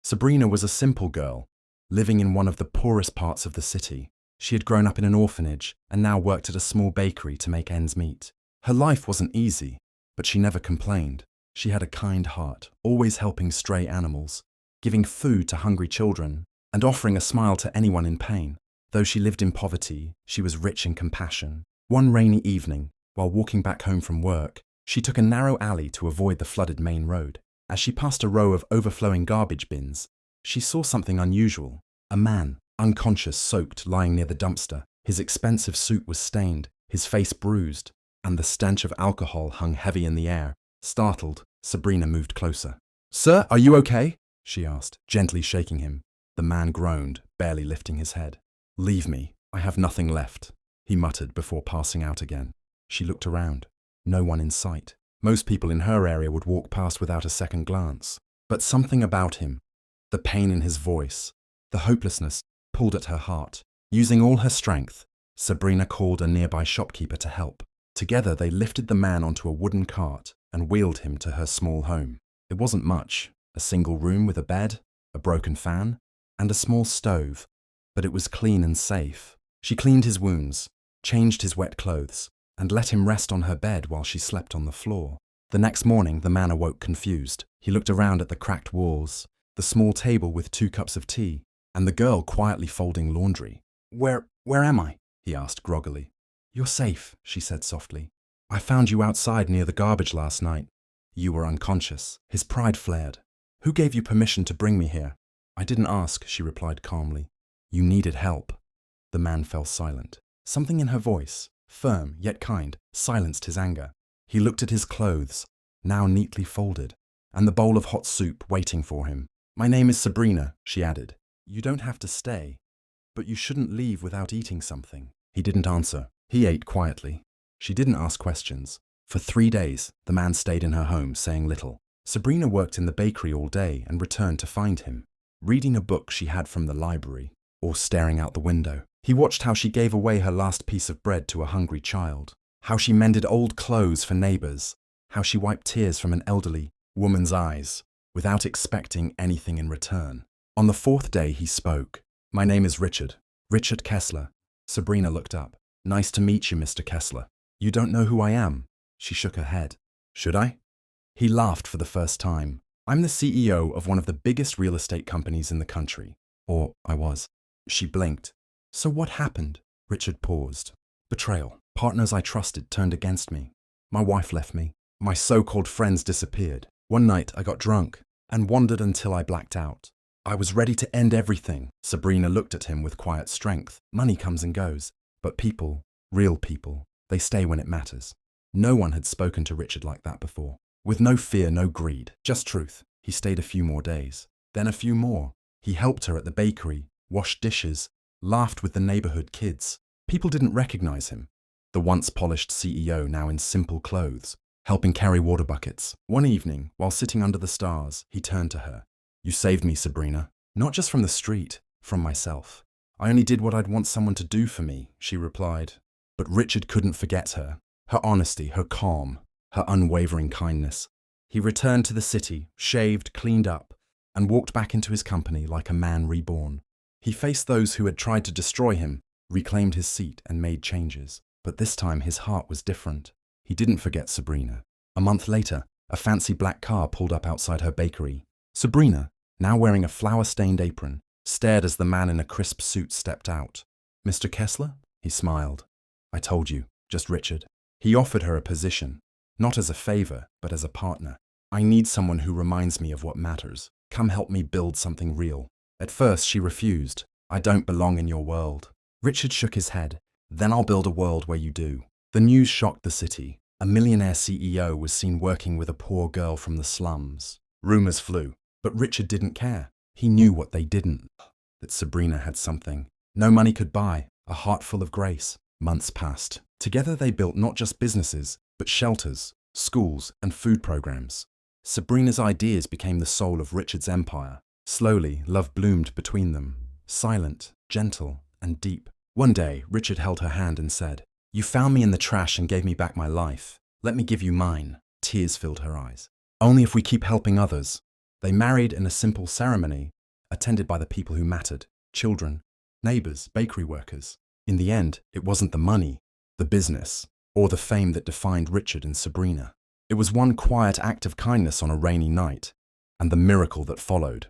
Sabrina was a simple girl, living in one of the poorest parts of the city. She had grown up in an orphanage and now worked at a small bakery to make ends meet. Her life wasn't easy, but she never complained. She had a kind heart, always helping stray animals, giving food to hungry children, and offering a smile to anyone in pain. Though she lived in poverty, she was rich in compassion. One rainy evening, while walking back home from work, she took a narrow alley to avoid the flooded main road. As she passed a row of overflowing garbage bins, she saw something unusual. A man, unconscious, soaked, lying near the dumpster. His expensive suit was stained, his face bruised, and the stench of alcohol hung heavy in the air. Startled, Sabrina moved closer. "Sir, are you okay?" she asked, gently shaking him. The man groaned, barely lifting his head. "Leave me, I have nothing left," he muttered before passing out again. She looked around. No one in sight. Most people in her area would walk past without a second glance. But something about him, the pain in his voice, the hopelessness, pulled at her heart. Using all her strength, Sabrina called a nearby shopkeeper to help. Together they lifted the man onto a wooden cart and wheeled him to her small home. It wasn't much, a single room with a bed, a broken fan, and a small stove, but it was clean and safe. She cleaned his wounds, changed his wet clothes, and let him rest on her bed while she slept on the floor. The next morning, the man awoke confused. He looked around at the cracked walls, the small table with 2 cups of tea, and the girl quietly folding laundry. Where am I?" he asked groggily. "You're safe," she said softly. "I found you outside near the garbage last night. You were unconscious." His pride flared. "Who gave you permission to bring me here?" "I didn't ask," she replied calmly. "You needed help." The man fell silent. Something in her voice, firm yet kind, silenced his anger. He looked at his clothes, now neatly folded, and the bowl of hot soup waiting for him. "My name is Sabrina," she added. "You don't have to stay, but you shouldn't leave without eating something." He didn't answer. He ate quietly. She didn't ask questions. For 3 days, the man stayed in her home, saying little. Sabrina worked in the bakery all day and returned to find him, reading a book she had from the library, or staring out the window. He watched how she gave away her last piece of bread to a hungry child, how she mended old clothes for neighbors, how she wiped tears from an elderly woman's eyes, without expecting anything in return. On the 4th day, he spoke. "My name is Richard. Richard Kessler." Sabrina looked up. "Nice to meet you, Mr. Kessler." "You don't know who I am?" She shook her head. "Should I?" He laughed for the first time. "I'm the CEO of one of the biggest real estate companies in the country. Or I was." She blinked. "So what happened?" Richard paused. "Betrayal. Partners I trusted turned against me. My wife left me. My so-called friends disappeared. One night I got drunk and wandered until I blacked out. I was ready to end everything." Sabrina looked at him with quiet strength. "Money comes and goes, but people, real people, they stay when it matters." No one had spoken to Richard like that before. With no fear, no greed, just truth. He stayed a few more days, then a few more. He helped her at the bakery, washed dishes, laughed with the neighborhood kids. People didn't recognize him. The once polished CEO now in simple clothes, helping carry water buckets. One evening, while sitting under the stars, he turned to her. "You saved me, Sabrina. Not just from the street, from myself." "I only did what I'd want someone to do for me," she replied. But Richard couldn't forget her. Her honesty, her calm, her unwavering kindness. He returned to the city, shaved, cleaned up, and walked back into his company like a man reborn. He faced those who had tried to destroy him, reclaimed his seat, and made changes. But this time his heart was different. He didn't forget Sabrina. A month later, a fancy black car pulled up outside her bakery. Sabrina, now wearing a flour-stained apron, stared as the man in a crisp suit stepped out. "Mr. Kessler?" He smiled. "I told you, just Richard." He offered her a position, not as a favor, but as a partner. "I need someone who reminds me of what matters. Come help me build something real." At first, she refused. "I don't belong in your world." Richard shook his head. "Then I'll build a world where you do." The news shocked the city. A millionaire CEO was seen working with a poor girl from the slums. Rumors flew, but Richard didn't care. He knew what they didn't, that Sabrina had something no money could buy, a heart full of grace. Months passed. Together they built not just businesses, but shelters, schools, and food programs. Sabrina's ideas became the soul of Richard's empire. Slowly, love bloomed between them, silent, gentle, and deep. One day, Richard held her hand and said, "You found me in the trash and gave me back my life. Let me give you mine." Tears filled her eyes. "Only if we keep helping others." They married in a simple ceremony, attended by the people who mattered: children, neighbors, bakery workers. In the end, it wasn't the money, the business, or the fame that defined Richard and Sabrina. It was one quiet act of kindness on a rainy night, and the miracle that followed.